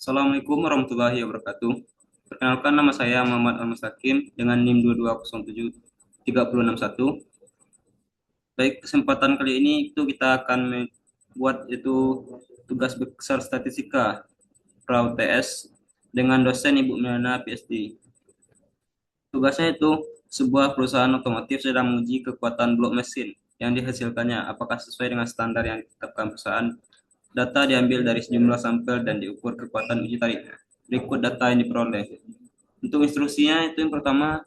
Assalamualaikum warahmatullahi wabarakatuh. Perkenalkan, nama saya Muhammad Al-Mustaqim dengan NIM 22073061. Baik, kesempatan kali ini itu kita akan membuat itu tugas besar statistika PRAU-TS dengan dosen Ibu Melana PhD. Tugasnya itu sebuah perusahaan otomotif sedang menguji kekuatan blok mesin yang dihasilkannya apakah sesuai dengan standar yang ditetapkan perusahaan. Data diambil dari sejumlah sampel dan diukur kekuatan uji tariknya. Berikut data yang diperoleh. Untuk instruksinya itu yang pertama,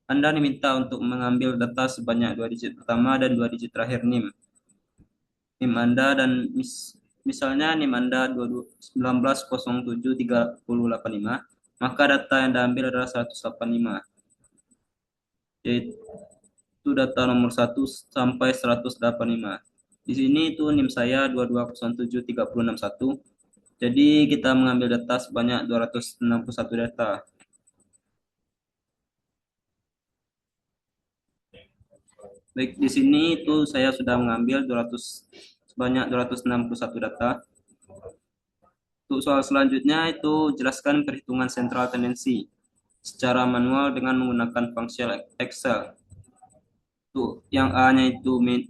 Anda diminta untuk mengambil data sebanyak 2 digit pertama dan 2 digit terakhir NIM. NIM Anda dan misalnya NIM Anda 19073085, maka data yang Anda ambil adalah 185, yaitu data nomor 1 sampai 185. Di sini itu NIM saya 22073061. Jadi kita mengambil data sebanyak 261 data. Baik, di sini itu saya sudah mengambil sebanyak 261 data. Untuk soal selanjutnya itu jelaskan perhitungan sentral tendensi secara manual dengan menggunakan fungsi Excel. Untuk yang A-nya itu mean,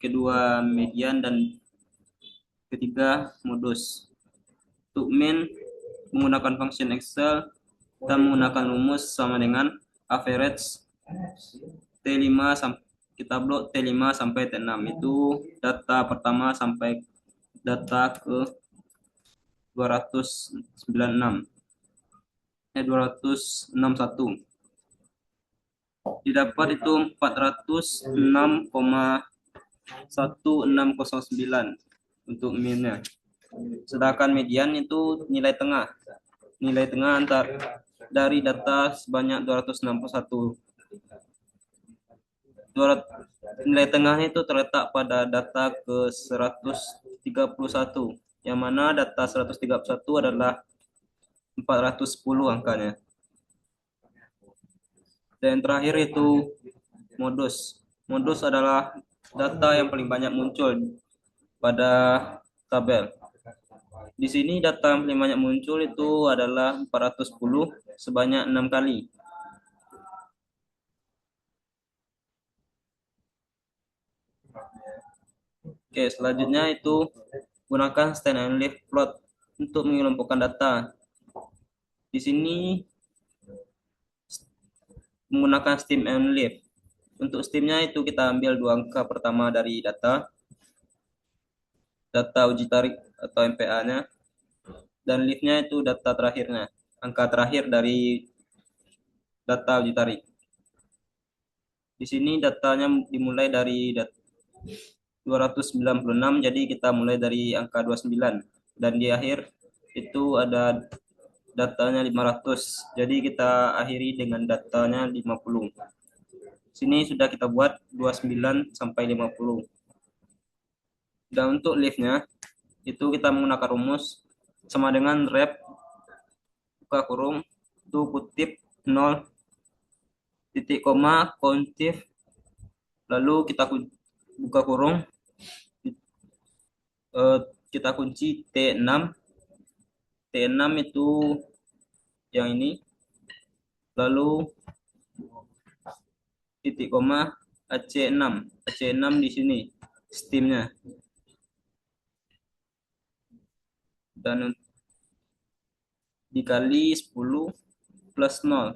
kedua median, dan ketiga modus. Untuk mean menggunakan fungsi Excel, kita menggunakan rumus sama dengan average T5 sampai kita blok T5 sampai T6 itu data pertama sampai data ke 296 261 didapat itu 406,1609 untuk minnya. Sedangkan median itu nilai tengah antar dari data sebanyak 261. Nilai tengahnya itu terletak pada data ke 131, yang mana data 131 adalah 410 angkanya. Dan terakhir itu modus. Modus adalah data yang paling banyak muncul pada tabel. Di sini data yang paling banyak muncul itu adalah 410 sebanyak 6 kali. Oke, selanjutnya itu gunakan stand and leaf plot untuk mengelompokkan data. Di sini menggunakan stem and leaf. Untuk stemnya itu kita ambil 2 angka pertama dari data uji tarik atau MPA-nya, dan leaf-nya itu data terakhirnya, angka terakhir dari data uji tarik. Di sini datanya dimulai dari 296, jadi kita mulai dari angka 29, dan di akhir itu ada datanya 500, jadi kita akhiri dengan datanya 50. Sini sudah kita buat 29 sampai 50. Dan untuk leaf-nya itu kita menggunakan rumus sama dengan rep buka kurung itu kutip 0 titik koma kontif, lalu kita buka kurung, kita kunci T6. T6 itu yang ini, lalu titik koma AC6. AC6 di sini stemnya, dan dikali 10 plus 0,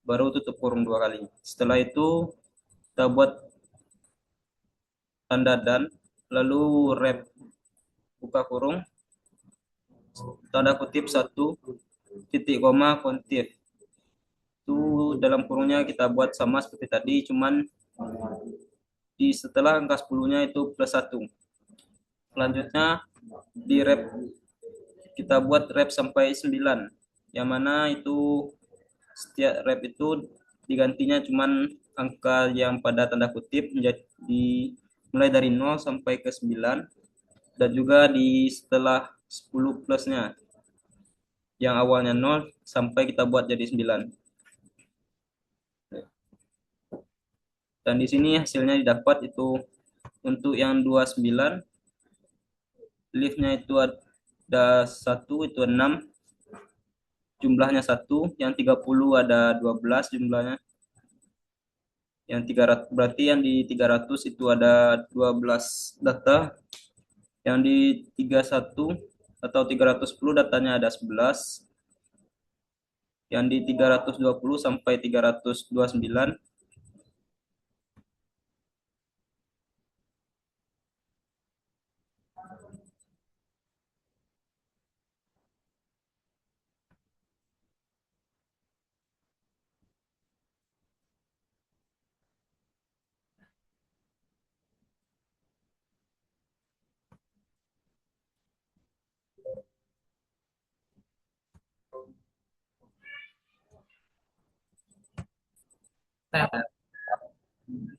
baru tutup kurung 2 kali. Setelah itu kita buat tanda dan, lalu rep buka kurung tanda kutip 1 titik koma kontif. Itu dalam kurungnya kita buat sama seperti tadi, cuman di setelah angka 10-nya itu plus 1. Selanjutnya di rep kita buat rep sampai 9, yang mana itu setiap rep itu digantinya cuman angka yang pada tanda kutip menjadi mulai dari 0 sampai ke 9, dan juga di setelah 10 plusnya yang awalnya 0 sampai kita buat jadi 9. Dan di sini hasilnya didapat itu untuk yang 29 leaf-nya itu ada 1, itu 6, jumlahnya 1. Yang 30 ada 12 jumlahnya. Yang 300 berarti yang di 300 itu ada 12 data. Yang di 31 atau 310 datanya ada 11. Yang di 320 sampai 329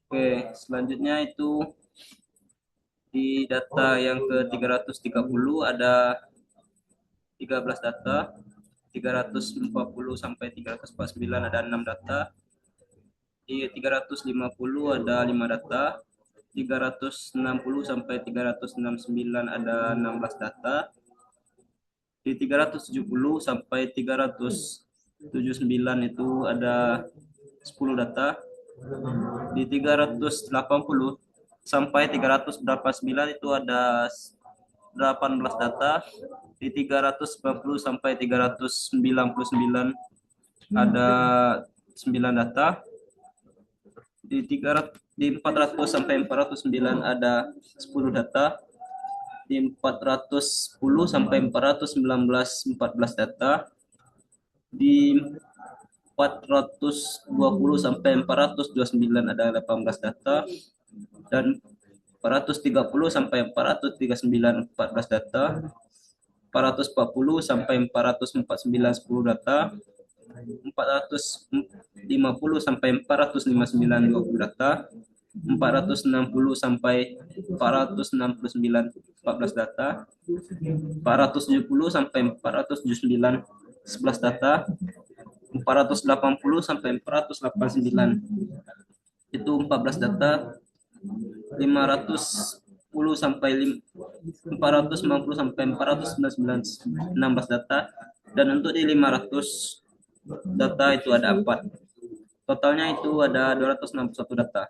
Oke, selanjutnya itu di data yang ke 330 ada 13 data, 340 sampai 349 ada 6 data, di 350 ada 5 data, 360 sampai 369 ada 16 data, di 370 sampai 379 itu ada 10 data, di 380 sampai 389 itu ada 18 data, di 390 sampai 399 ada 9 data, di 400 sampai 409 ada 10 data, di 410 sampai 419 14 data, di 420 sampai 429 ada 18 data, dan 430 sampai 439 14 data, 440 sampai 449 10 data, 450 sampai 459 20 data, 460 sampai 469 14 data, 470 sampai 479 11 data, 480 sampai 489 itu 14 data, 510 sampai 450 sampai 499 16 data, dan untuk di 500 data itu ada 4. Totalnya itu ada 261 data.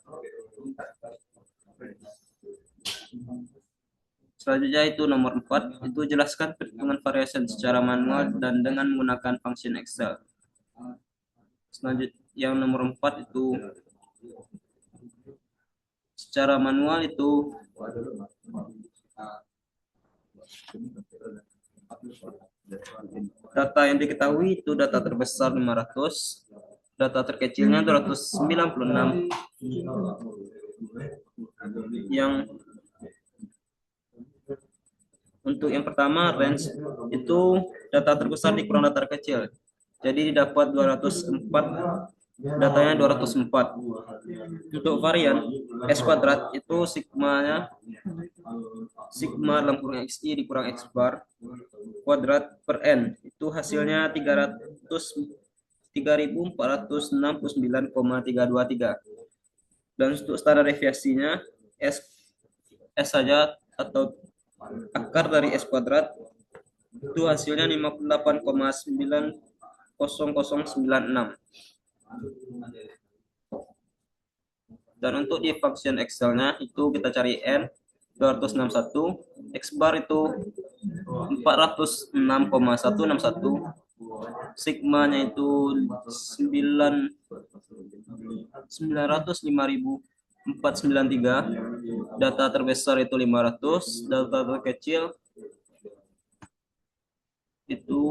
Selanjutnya itu nomor 4, itu jelaskan perhitungan variation secara manual dan dengan menggunakan function Excel. Selanjutnya yang nomor 4 itu secara manual itu data yang diketahui itu data terbesar 500, data terkecilnya 296, yang untuk yang pertama range itu data terbesar dikurang data terkecil. Jadi didapat 204, datanya 204. Untuk varian S kuadrat itu sigmanya sigma dalam kurung XI dikurang X bar kuadrat per N itu hasilnya 3.469,323. Dan untuk standar deviasinya S saja atau akar dari S kuadrat itu hasilnya 58,90096. Dan untuk di function Excel-nya itu kita cari N 261, X bar itu 406,161, sigmanya itu 905.493, data terbesar itu 500, data terkecil itu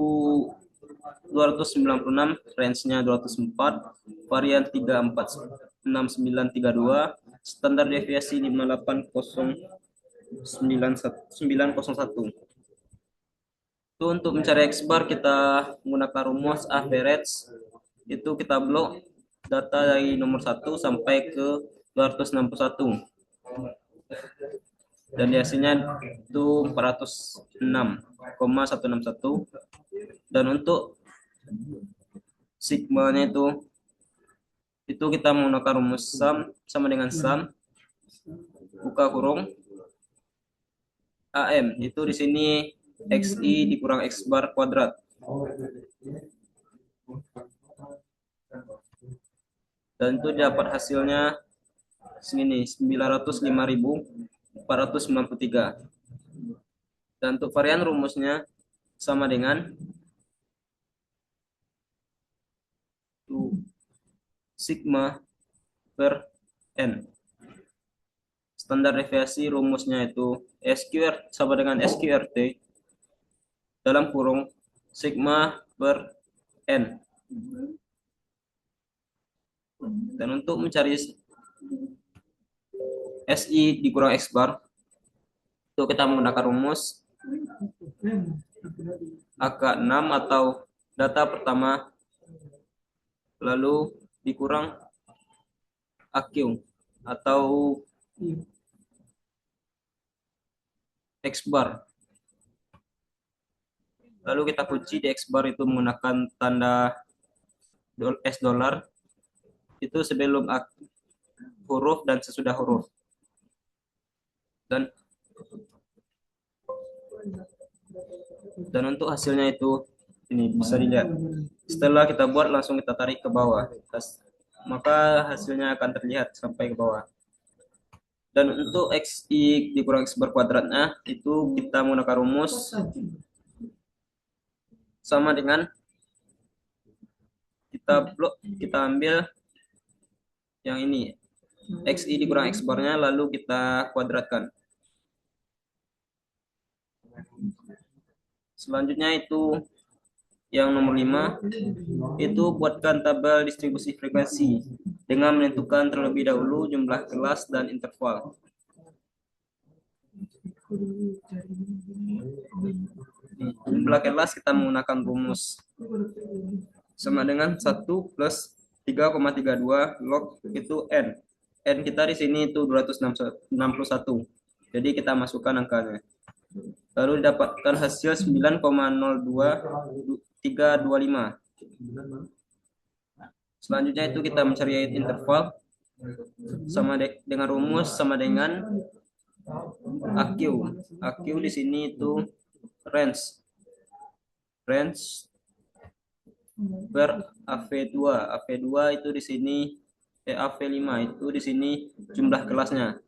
296, range-nya 204, varian 346,932, standar deviasi 580,901. Itu untuk mencari X bar kita menggunakan rumus average, itu kita blok data dari nomor 1 sampai ke 261. Dan hasilnya itu 406,161. Dan untuk sigmanya itu kita menggunakan rumus sum sama dengan sum buka kurung AM. Itu di sini XI dikurang X bar kuadrat. Dan itu dapat hasilnya segini, 905.493. Dan untuk varian rumusnya sama dengan sigma per N. Standar deviasi rumusnya itu SQR sama dengan SQRT dalam kurung sigma per N. Dan untuk mencari SI dikurang X bar, itu kita menggunakan rumus AK6 atau data pertama lalu dikurang AQ atau X bar. Lalu kita kunci di X bar itu menggunakan tanda S dolar itu sebelum huruf dan sesudah huruf. Dan untuk hasilnya itu ini bisa dilihat. Setelah kita buat langsung kita tarik ke bawah. Maka hasilnya akan terlihat sampai ke bawah. Dan untuk XI dikurang X bar kuadratnya itu kita menggunakan rumus sama dengan kita ambil yang ini XI dikurang X barnya lalu kita kuadratkan. Selanjutnya itu yang nomor 5 itu buatkan tabel distribusi frekuensi dengan menentukan terlebih dahulu jumlah kelas dan interval. Jumlah kelas kita menggunakan rumus sama dengan 1 plus 3,32 log itu N. N kita di sini itu 261. Jadi kita masukkan angkanya. Lalu didapatkan hasil 9,02325. Selanjutnya itu kita mencari interval sama dengan rumus sama dengan AQ. AQ di sini itu range per AV2. AV2 itu di sini AV5 itu di sini jumlah kelasnya.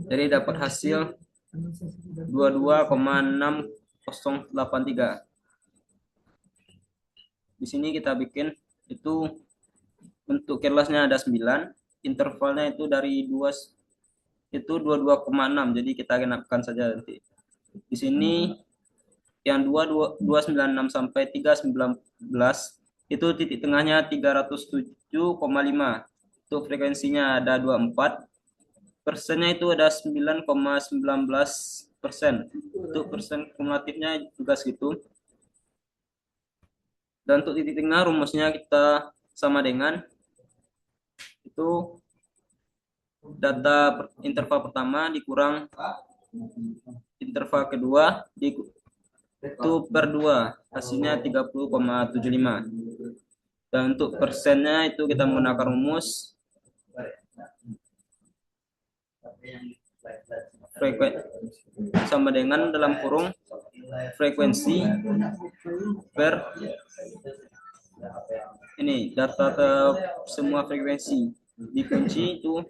Jadi dapat hasil 22,6083. Di sini kita bikin itu untuk kelasnya ada 9, intervalnya itu dari 2 itu 22,6. Jadi kita genapkan saja nanti. Di sini yang 296 sampai 319 itu titik tengahnya 307,5. Untuk frekuensinya ada 24. Persennya itu ada 9,19%. Untuk persen kumulatifnya juga segitu. Dan untuk titik tengah rumusnya kita sama dengan itu data interval pertama dikurang interval kedua itu per 2, hasilnya 30,75. Dan untuk persennya itu kita menggunakan rumus sama dengan dalam kurung frekuensi per ini data semua frekuensi dikunci itu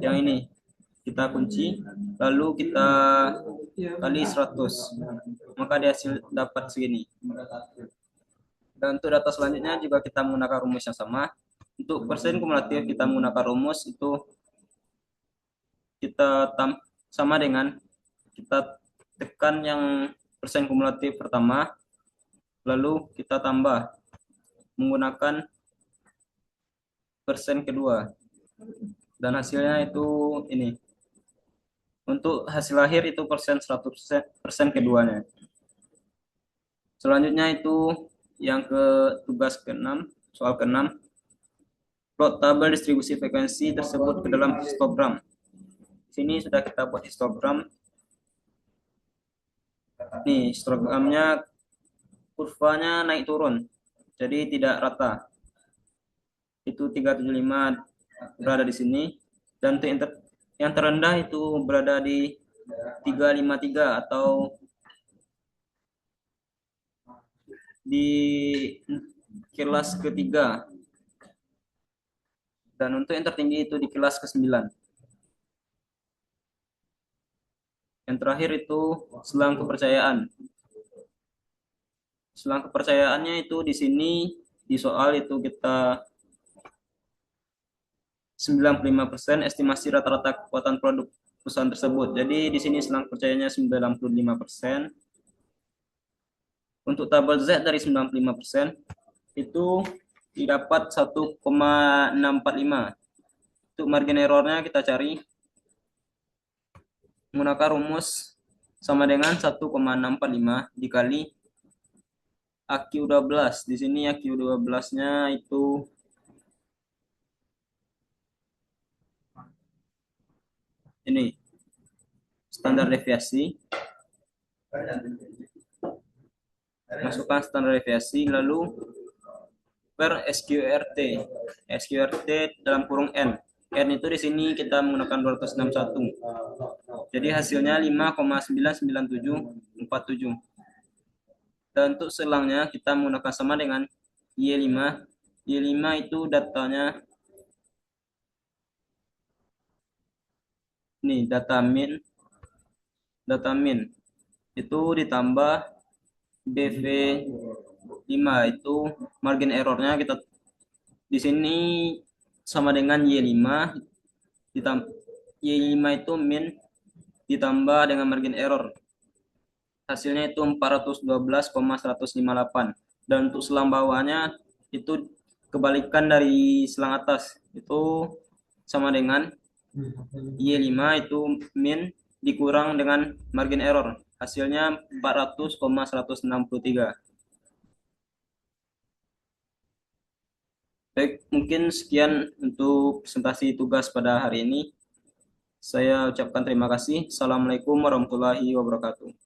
yang ini kita kunci lalu kita kali 100 maka hasil dapat segini. Dan untuk data selanjutnya juga kita menggunakan rumus yang sama. Untuk persen kumulatif kita menggunakan rumus itu kita sama dengan kita tekan yang persen kumulatif pertama lalu kita tambah menggunakan persen kedua dan hasilnya itu ini. Untuk hasil akhir itu persen 100% keduanya. Selanjutnya itu yang ke tugas ke-6, soal ke-6. Plot tabel distribusi frekuensi tersebut ke dalam histogram. Sini sudah kita buat histogram. Nih, histogramnya kurvanya naik turun. Jadi tidak rata. Itu 375 berada di sini dan yang terendah itu berada di 353 atau di kelas ketiga. Dan untuk yang tertinggi itu di kelas ke-9. Yang terakhir itu selang kepercayaan. Selang kepercayaannya itu di sini di soal itu kita 95% estimasi rata-rata kekuatan produk perusahaan tersebut. Jadi di sini selang percayanya 95%. Untuk tabel Z dari 95% itu didapat 1,645. Untuk margin errornya kita cari menggunakan rumus sama dengan 1,645 dikali AQ12. Di sini AQ12-nya itu ini standar deviasi. Masukkan standar deviasi lalu per SQRT. SQRT dalam kurung N. N itu di sini kita menggunakan 261. Jadi hasilnya 5,99747. Dan untuk selangnya kita menggunakan sama dengan Y5. Y5 itu datanya ini data min itu ditambah BV5 itu margin errornya kita di sini sama dengan Y5 ditambah Y5 itu min ditambah dengan margin error. Hasilnya itu 412,158. Dan untuk selang bawahnya itu kebalikan dari selang atas. Itu sama dengan Y5 itu min dikurang dengan margin error. Hasilnya 400,163. Baik, mungkin sekian untuk presentasi tugas pada hari ini. Saya ucapkan terima kasih. Assalamualaikum warahmatullahi wabarakatuh.